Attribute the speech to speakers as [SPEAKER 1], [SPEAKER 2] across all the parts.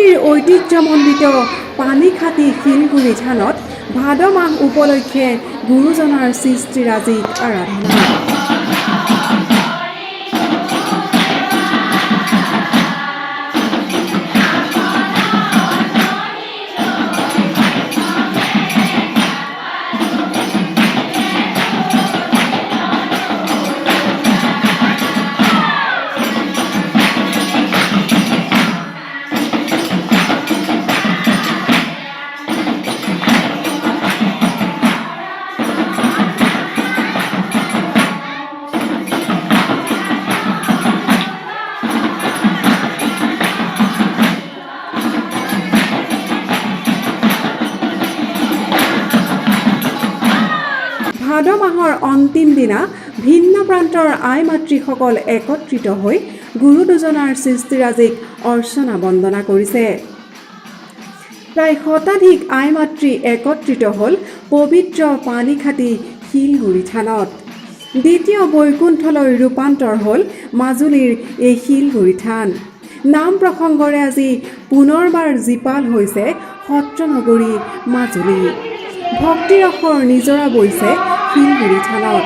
[SPEAKER 1] মাজুলীৰ ঐতিহ্যমণ্ডিত পানীখাতি শিলগুৰি থানত ভাদ মাহ উপলক্ষে গুৰুজনাৰ সৃষ্টিৰাজিক আৰাধনা। ভাদ মাহৰ অন্তিম দিনা ভিন্ন প্ৰান্তৰ আই মাতৃসকল একত্ৰিত হৈ গুৰু দুজনাৰ সৃষ্টিৰাজিক অৰ্চনা বন্দনা কৰিছে। প্ৰায় শতাধিক আই মাতৃ একত্ৰিত হ'ল পবিত্ৰ পানীখাতি শিলগুৰি থানত। দ্বিতীয় বৈকুণ্ঠলৈ ৰূপান্তৰ হ'ল মাজুলীৰ এই শিলগুৰি থান। নাম প্ৰসংগৰে আজি পুনৰবাৰ জীপাল হৈছে সত্ৰনগৰী মাজুলী। ভক্তিৰসৰ নিজৰা বৈছে শিলগুৰি থানত।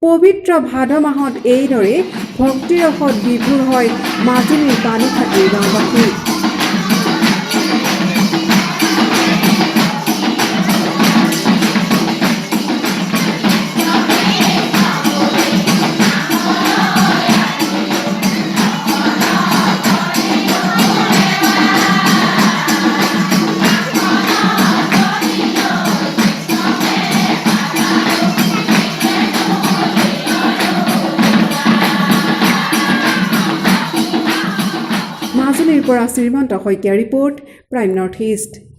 [SPEAKER 1] পবিত্ৰ ভাদ মাহত এইদৰে ভক্তিৰসত বিভোৰ হয় মাজুলীৰ পানীখাতিৰ গাঁওবাসী। মাজুলীৰ পৰা Srimanta Saikia report, prime north east.